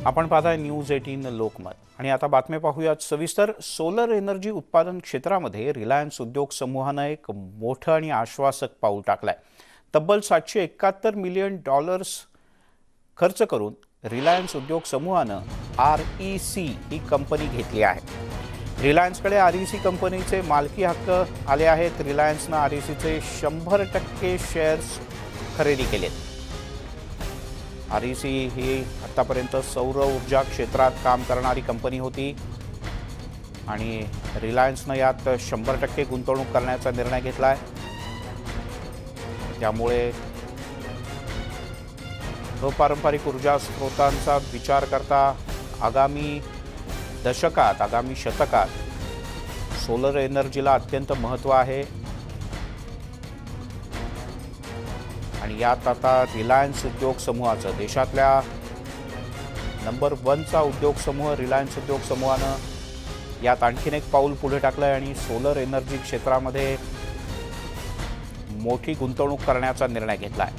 आपण पाहताय न्यूज 18 लोकमत आणि आता बातमी पाहूयात सविस्तर। सोलर एनर्जी उत्पादन क्षेत्रामध्ये रिलायन्स उद्योग समूहाने एक मोठं आणि आश्वासक पाऊल टाकलंय। तब्बल $771 मिलियन खर्च करून रिलायन्स उद्योग समूहाने REC ही कंपनी घेतली आहे। रिलायन्सकडे REC कंपनीचे मालकी हक्क आले आहेत। रिलायन्सने RECचे 100% शेअर्स खरेदी केलेत। REC ही आतापर्यंत सौर ऊर्जा क्षेत्रात काम करणारी कंपनी होती आणि रिलायन्सने यात 100% गुंतवणूक करण्याचा निर्णय घेतलाय। त्यामुळे अपारंपरिक ऊर्जा स्रोतांचा विचार करता आगामी दशकात आगामी शतकात सोलर एनर्जीला अत्यंत महत्त्व आहे आणि यात आता रिलायन्स उद्योग समूहाचं देशातल्या नंबर 1 चा उद्योग समूह रिलायन्स उद्योग समूहानं यात आणखीन एक पाऊल पुढे टाकलंय आणि सोलर एनर्जी क्षेत्रामध्ये मोठी गुंतवणूक करण्याचा निर्णय घेतलाय।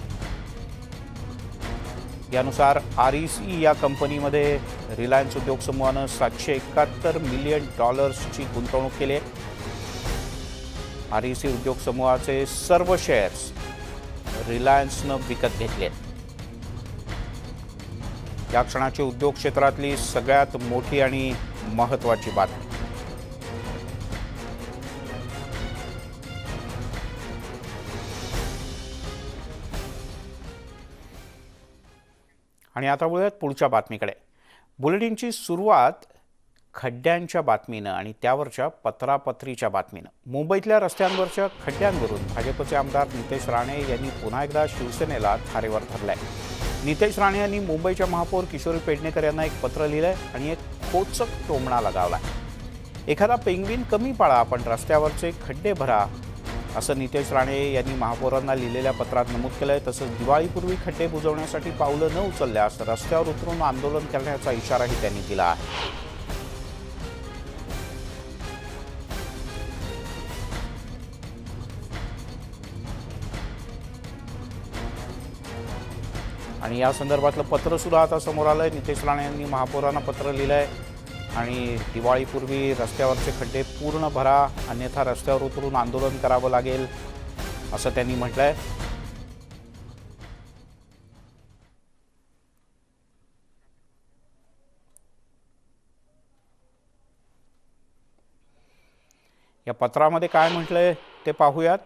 यानुसार REC या कंपनीमध्ये रिलायन्स उद्योग समूहानं $771 मिलियन ची गुंतवणूक केली आहे। REC उद्योग समूहाचे सर्व शेअर्स रिलायन्सने विकत घेतले आहेत। या क्षणाची उद्योग क्षेत्रातली सगळ्यात मोठी आणि महत्त्वाची बातमी। आणि आता वळूयात पुढच्या बातमीकडे। बुलेटिनची सुरुवात खड्ड्यांच्या बातमीनं आणि त्यावरच्या पत्रापत्रीच्या बातमीनं। मुंबईतल्या रस्त्यांवरच्या खड्ड्यांवरून भाजपचे आमदार नितेश राणे यांनी पुन्हा एकदा शिवसेनेला थारेवर धरलंय। नितेश राणे यांनी मुंबईच्या महापौर किशोरी पेडणेकर यांना एक पत्र लिहिलंय आणि एक खोचक टोमणा लगावलाय। एखादा पेंग्विन कमी पाळा पण रस्त्यावरचे खड्डे भरा, असं नितेश राणे यांनी महापौरांना लिहिलेल्या पत्रात नमूद केलंय। तसंच दिवाळीपूर्वी खड्डे बुजवण्यासाठी पावलं न उचलल्यास रस्त्यावर उतरून आंदोलन करण्याचा इशाराही त्यांनी दिला आहे। आणि या संदर्भातलं पत्र सुद्धा आता समोर आलंय। नितेश राणे यांनी महापौरांना पत्र लिहिलंय आणि दिवाळीपूर्वी रस्त्यावरचे खड्डे पूर्ण भरा, अन्यथा रस्त्यावर उतरून आंदोलन करावं लागेल, असं त्यांनी म्हटलंय। या पत्रामध्ये काय म्हटलंय ते पाहूयात।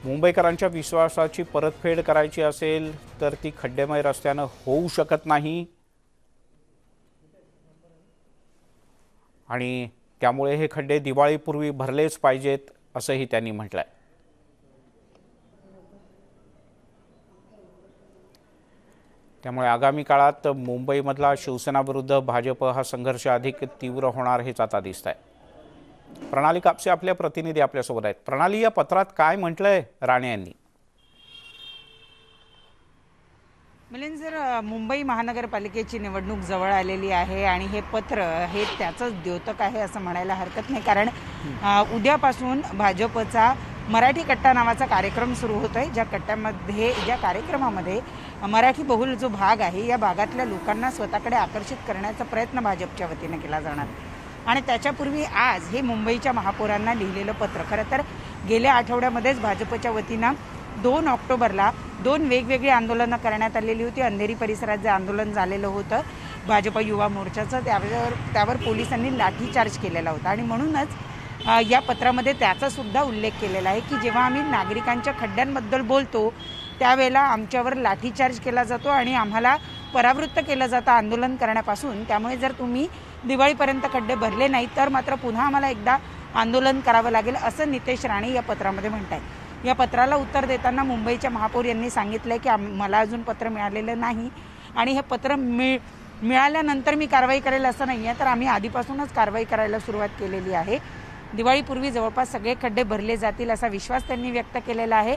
मुंबईकरांच्या विश्वासाची परतफेड करायची असेल तर ती खड्डेमय रस्त्यानं होऊ शकत नाही आणि त्यामुळे हे खड्डे दिवाळीपूर्वी भरलेच पाहिजेत, असंही त्यांनी म्हटलंय। त्यामुळे आगामी काळात मुंबईमधला शिवसेना विरुद्ध भाजप हा संघर्ष अधिक तीव्र होणार हेच आता दिसतंय। प्रणाली कापसे आपल्या प्रतिनिधी आपल्यासोबत आहेत। प्रणाली, या पत्रात काय म्हटलंय राणे यांनी? मिलिंद, जर मुंबई महानगरपालिकेची निवडणूक जवळ आलेली आहे आणि हे पत्र हे त्याचंच द्योतक आहे असं म्हणायला हरकत नाही, कारण उद्यापासून भाजपचा मराठी कट्टा नावाचा कार्यक्रम सुरू होतोय। ज्या कार्यक्रमामध्ये मराठी बहुल जो भाग आहे या भागातल्या लोकांना स्वतःकडे आकर्षित करण्याचा प्रयत्न भाजपच्या वतीने केला जाणार आणि त्याच्यापूर्वी आज हे मुंबईच्या महापौरांना लिहिलेलं पत्र, खरं तर गेल्या आठवड्यामध्येच भाजपच्या वतीनं 2 ऑक्टोबरला 2 वेगवेगळी आंदोलनं करण्यात आलेली होती। अंधेरी परिसरात जे आंदोलन झालेलं होतं भाजप युवा मोर्चाचं, त्यावर पोलिसांनी लाठीचार्ज केलेला होता आणि म्हणूनच या पत्रामध्ये त्याचा सुद्धा उल्लेख केलेला आहे की जेव्हा आम्ही नागरिकांच्या खड्ड्यांबद्दल बोलतो त्यावेळेला आमच्यावर लाठीचार्ज केला जातो आणि आम्हाला परावृत्त केलं जातं आंदोलन करण्यापासून। त्यामुळे जर तुम्ही दिवाळीपर्यंत खड्डे भरले नाही तर मात्र पुन्हा आम्हाला एकदा आंदोलन करावं लागेल, असं नितेश राणे या पत्रामध्ये म्हणतात। या पत्राला उत्तर देताना मुंबईच्या महापौर यांनी सांगितलं की मला अजून पत्र मिळालेलं नाही आणि हे पत्र मिळाल्यानंतर मी कारवाई करेल असं नाही आहे, तर आम्ही आधीपासूनच कारवाई करायला सुरुवात केलेली आहे। दिवाळीपूर्वी जवळपास सगळे खड्डे भरले जातील असा विश्वास त्यांनी व्यक्त केलेला आहे,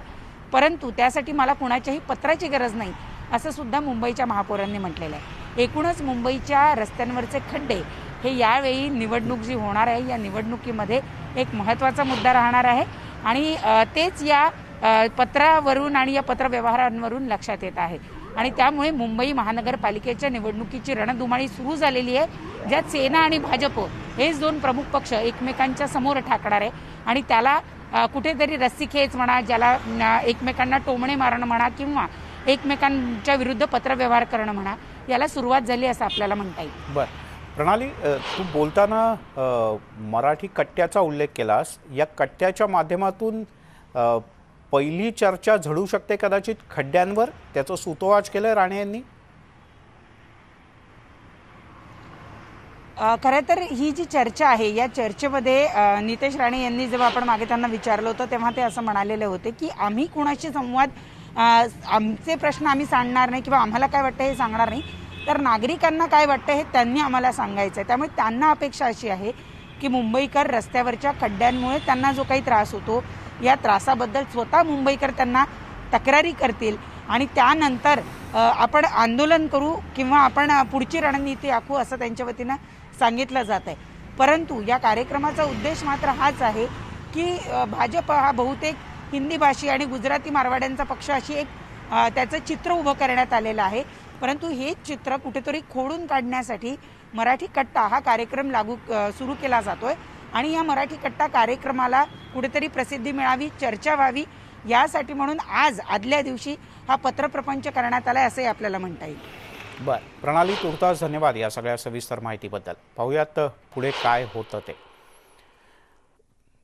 परंतु त्यासाठी मला कुणाच्याही पत्राची गरज नाही असं सुद्धा मुंबईच्या महापौरांनी म्हटलेलं आहे। एकूणच मुंबईच्या रस्त्यांवरचे खड्डे हे यावेळी निवडणूक जी होणार आहे या निवडणुकीमध्ये एक महत्त्वाचा मुद्दा राहणार आहे आणि तेच या पत्रावरून आणि या पत्रव्यवहारांवरून लक्षात येत आहे आणि त्यामुळे मुंबई महानगरपालिकेच्या निवडणुकीची रणधुमाळी सुरू झालेली आहे, ज्यात सेना आणि भाजप हेच दोन प्रमुख पक्ष एकमेकांच्या समोर ठाकणार आहे आणि त्याला कुठेतरी रस्सीखेच म्हणा, ज्याला एकमेकांना टोमणे मारणं म्हणा किंवा एकमेकांच्या विरुद्ध पत्रव्यवहार करणं म्हणा, याला सुरुवात झाली असं आपल्याला म्हणता येईल. बरं प्रणाली, तू बोलताना मराठी कट्ट्याचा उल्लेख केलास. या कट्ट्याच्या माध्यमातून पहिली चर्चा झडू शकते कदाचित खड्ड्यांवर, त्याचं सुतोवाच केलं राणे यांनी. खरं तर ही जी चर्चा आहे या चर्चेमध्ये नितेश राणे यांनी जेव्हा आपण मागे त्यांना विचारलं होतं तेव्हा ते असं म्हणालेले होते की आम्ही कुणाशी संवाद, आमचे प्रश्न आम्ही सांगणार नाही किंवा आम्हाला काय वाटतं हे सांगणार नाही, तर नागरिकांना काय वाटतं हे त्यांनी आम्हाला सांगायचं आहे. त्यामुळे त्यांना अपेक्षा अशी आहे की मुंबईकर रस्त्यावरच्या खड्ड्यांमुळे त्यांना जो काही त्रास होतो या त्रासाबद्दल स्वतः मुंबईकर त्यांना तक्रारी करतील आणि त्यानंतर आपण आंदोलन करू किंवा आपण पुढची रणनीती आखू असं त्यांच्या वतीनं सांगितलं जात आहे. परंतु या कार्यक्रमाचा उद्देश मात्र हाच आहे की भाजप हा बहुतेक हिंदी भाषी आणि गुजराती मारवाड्यांचा पक्ष अशी एक त्याचं चित्र उभं करण्यात आलेलं आहे. परंतु हे चित्र कुठेतरी खोडून काढण्यासाठी मराठी कट्टा हा कार्यक्रम सुरू केला जातोय आणि या मराठी कट्टा कार्यक्रमाला कुठेतरी प्रसिद्धी मिळावी, चर्चा व्हावी, यासाठी म्हणून आज आदल्या दिवशी हा पत्रप्रपंच करण्यात आलाय असंही आपल्याला म्हणता येईल. बरं प्रणाली, तुर्तास धन्यवाद या सगळ्या सविस्तर माहितीबद्दल. पाहूयात पुढे काय होतं ते.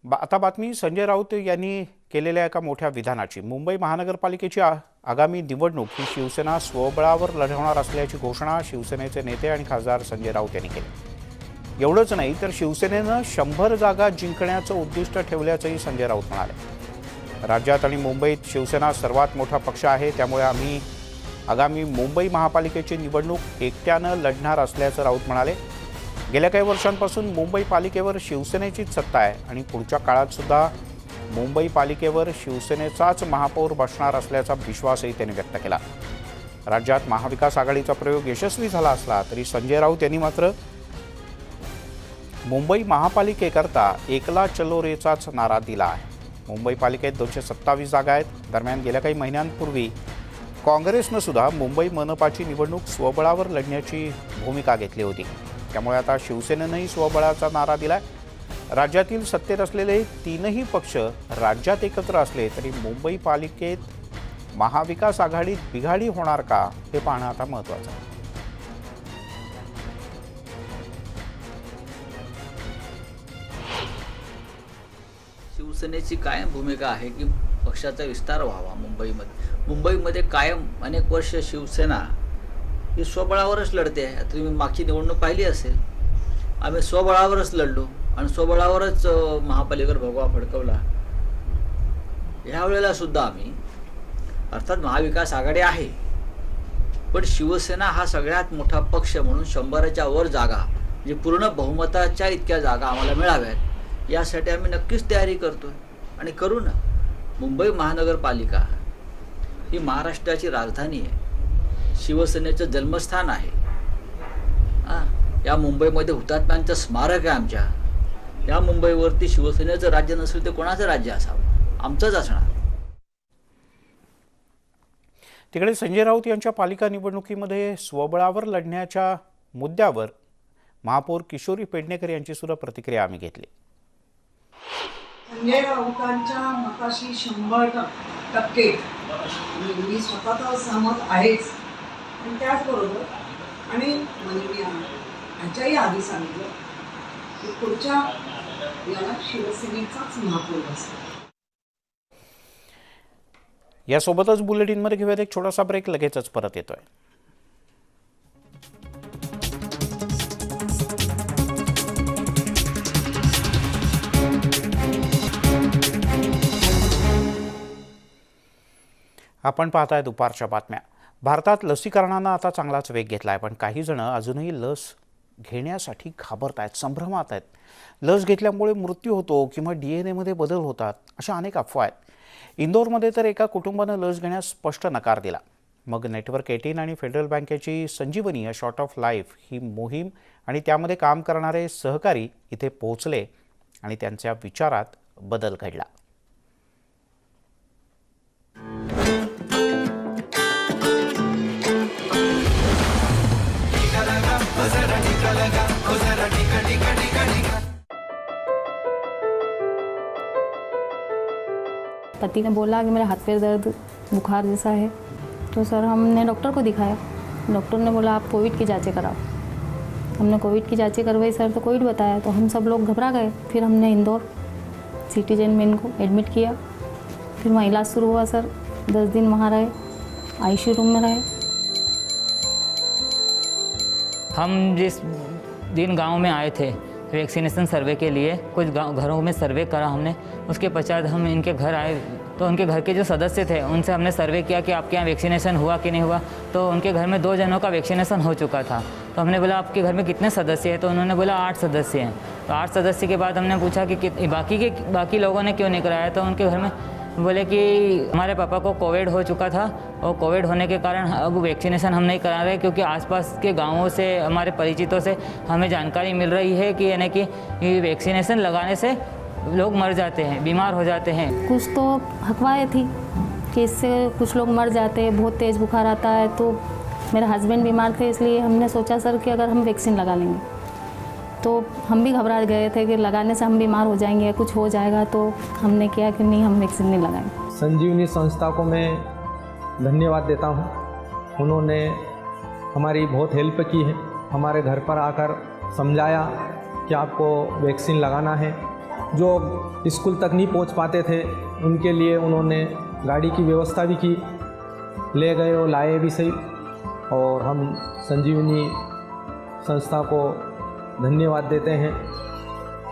आता बातमी संजय राऊत यांनी केलेल्या एका मोठ्या विधानाची. मुंबई महानगरपालिकेची आगामी निवडणूक ही शिवसेना स्वबळावर लढवणार असल्याची घोषणा शिवसेनेचे नेते आणि खासदार संजय राऊत यांनी केली. एवढंच नाही तर शिवसेनेनं 100 जागा जिंकण्याचं उद्दिष्ट ठेवल्याचंही संजय राऊत म्हणाले. राज्यात आणि मुंबईत शिवसेना सर्वात मोठा पक्ष आहे, त्यामुळे आम्ही आगामी मुंबई महापालिकेची निवडणूक एकट्यानं लढणार असल्याचं राऊत म्हणाले. गेल्या काही वर्षांपासून मुंबई पालिकेवर शिवसेनेचीच सत्ता आहे आणि पुढच्या काळात सुद्धा मुंबई पालिकेवर शिवसेनेचाच महापौर बसणार असल्याचा विश्वासही त्यांनी व्यक्त केला. राज्यात महाविकास आघाडीचा प्रयोग यशस्वी झाला असला तरी संजय राऊत यांनी मात्र मुंबई महापालिकेकरता एकला चलो रेचाच नारा दिला आहे. मुंबई पालिकेत 227 जागा आहेत. दरम्यान गेल्या काही महिन्यांपूर्वी काँग्रेसनं सुद्धा मुंबई मनपाची निवडणूक स्वबळावर लढण्याची भूमिका घेतली होती. त्यामुळे आता शिवसेनेनंही स्वबळाचा नारा दिलाय. राज्यातील सत्तेत असलेले तीनही पक्ष राज्यात एकत्र असले तरी मुंबई पालिकेत महाविकास आघाडीत बिघाडी होणार का हे पाहणं आता महत्त्वाचं आहे. शिवसेनेची कायम भूमिका आहे की पक्षाचा विस्तार व्हावा. मुंबईमध्ये कायम अनेक वर्ष शिवसेना ही स्वबळावरच लढते आहे. आता तुम्ही मागची निवडणूक पाहिली असेल, आम्ही स्वबळावरच लढलो आणि स्वबळावरच महापालिकेवर भगवा फडकवला. ह्यावेळेला सुद्धा आम्ही, अर्थात महाविकास आघाडी आहे, पण शिवसेना हा सगळ्यात मोठा पक्ष म्हणून 100च्या वर जागा, म्हणजे पूर्ण बहुमताच्या इतक्या जागा आम्हाला मिळाव्यात यासाठी आम्ही नक्कीच तयारी करतोय आणि करू ना. मुंबई महानगरपालिका ही महाराष्ट्राची राजधानी आहे, शिवसेनेचं जन्मस्थान आहे. या मुंबईमध्ये हुतात्म्यांचं स्मारक आहे आमच्या. या मुंबईवरती शिवसेनेचं राज्य नसेल तर कोणाचं राज्य असावं? आमचंच असणार. तिकडे संजय राऊत यांच्या पालिका निवडणुकीमध्ये स्वबळावर लढण्याच्या मुद्द्यावर महापौर किशोरी पेडणेकर यांची सुद्धा प्रतिक्रिया आम्ही घेतली. संजय राऊतांच्या मताशी 100% मी स्वतः तर सहमत आहेच, पण त्याचबरोबर आणि मी ह्याच्याही आधी सांगितलं की पुढच्या याला शिवसेनेचाच महापौर असतो. यासोबतच बुलेटिनमध्ये घेऊयात एक छोटासा ब्रेक, लगेचच परत येतोय. आपण पाहताय दुपारच्या बातम्या. भारतात लसीकरणानं आता चांगलाच वेग घेतला आहे, पण काही जण अजूनही लस घेण्यासाठी घाबरतायत, संभ्रमात आहेत. लस घेतल्यामुळे मृत्यू होतो किंवा DNA मध्ये बदल होतात, अशा अनेक अफवा आहेत. इंदोरमध्ये तर एका कुटुंबानं लस घेण्यास स्पष्ट नकार दिला. मग नेटवर्क 18 आणि फेडरल बँकेची संजीवनी अ शॉर्ट ऑफ लाईफ ही मोहीम आणि त्यामध्ये काम करणारे सहकारी इथे पोहोचले आणि त्यांच्या विचारात बदल घडला. पति ने बोला कि मेरे हाथ पैर दर्द बुखार जैसा है, तो सर हमने डॉक्टर को दिखाया. डॉक्टर ने बोला आप कोविड की जांचें कराओ. हमने कोविड की जांचें करवाई सर, तो कोविड बताया, तो हम सब लोग घबरा गए. फिर हमने इंदौर सिटीजन में को एडमिट किया. फिर वहाँ इलाज शुरू हुआ सर. 10 दिन वहाँ रहे, आईसीयू रूम में रहे. हम जिस दिन गांव में आए थे वैक्सीनेशन सर्वे के लिए, कुछ घरों में सर्वे करा हमने. उसके पश्चात हम इनके घर आए, तो उनके घर के जो सदस्य थे उनसे हमने सर्वे किया कि आपके यहाँ वैक्सीनेशन हुआ कि नहीं हुआ. तो उनके घर में 2 जनों का वैक्सीनेशन हो चुका था. तो हमने बोला आपके घर में कितने सदस्य हैं, तो उन्होंने बोला 8 सदस्य हैं. तो 8 सदस्य के बाद हमने पूछा कि बाकी लोगों ने क्यों नहीं कराया. तो उनके घर में बोले कि हमारे पापा को कोविड हो चुका था और कोविड होने के कारण अब वैक्सीनेशन हम नहीं करा रहे, क्योंकि आसपास के गांवों से हमारे परिचितों से हमें जानकारी मिल रही है कि यानी कि वैक्सीनेशन लगाने से लोग मर जाते हैं, बीमार हो जाते हैं. कुछ तो अफवाहें थी कि इससे कुछ लोग मर जाते हैं, बहुत तेज़ बुखार आता है. तो मेरे हस्बैंड बीमार थे, इसलिए हमने सोचा सर कि अगर हम वैक्सीन लगा लेंगे, तो हम भी घबरा गए थे कि लगाने से हम बीमार हो जाएंगे, कुछ हो जाएगा. तो हमने किया कि नहीं, हम वैक्सीन नहीं लगाएंगे. संजीवनी संस्था को मैं धन्यवाद देता हूँ. उन्होंने हमारी बहुत हेल्प की है. हमारे घर पर आकर समझाया कि आपको वैक्सीन लगाना है. जो स्कूल तक नहीं पहुँच पाते थे उनके लिए उन्होंने गाड़ी की व्यवस्था भी की, ले गए और लाए भी सही. और हम संजीवनी संस्था को धन्यवाद देते हैं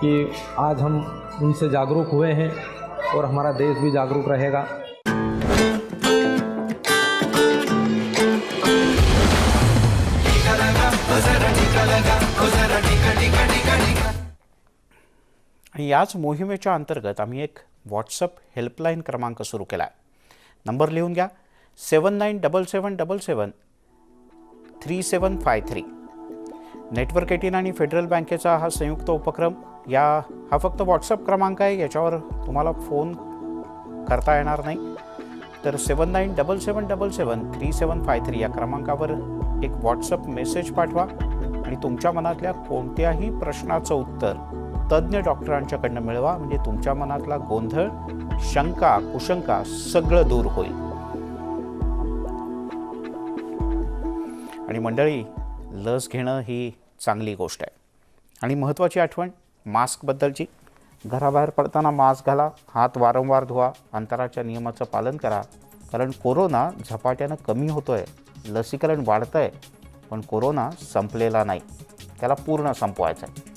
कि आज हम उनसे जागरूक हुए हैं और हमारा देश भी जागरूक रहेगा. आणि याच मोहिमेच्या अंतर्गत आम्ही एक व्हॉट्सअप हेल्पलाईन क्रमांक सुरू केला आहे. नंबर लिहून घ्या 7977773753. नेटवर्क 18 आणि फेडरल बँकेचा हा संयुक्त उपक्रम. हा फक्त व्हॉट्सअप क्रमांक आहे, याच्यावर तुम्हाला फोन करता येणार नाही. तर 7977773753 या क्रमांकावर एक व्हॉट्सअप मेसेज पाठवा आणि तुमच्या मनातल्या कोणत्याही प्रश्नाचं उत्तर तज्ज्ञ डॉक्टरांच्याकडनं मिळवा. म्हणजे तुमच्या मनातला गोंधळ, शंका, कुशंका सगळं दूर होईल. आणि मंडळी, लस घेणं ही चांगली गोष्ट आहे. आणि महत्त्वाची आठवण मास्कबद्दलची. घराबाहेर पडताना मास्क घाला, हात वारंवार धुवा, अंतराच्या नियमाचं पालन करा. कारण कोरोना झपाट्यानं कमी होतोय, लसीकरण वाढतंय, पण कोरोना संपलेला नाही. त्याला पूर्ण संपवायचं आहे.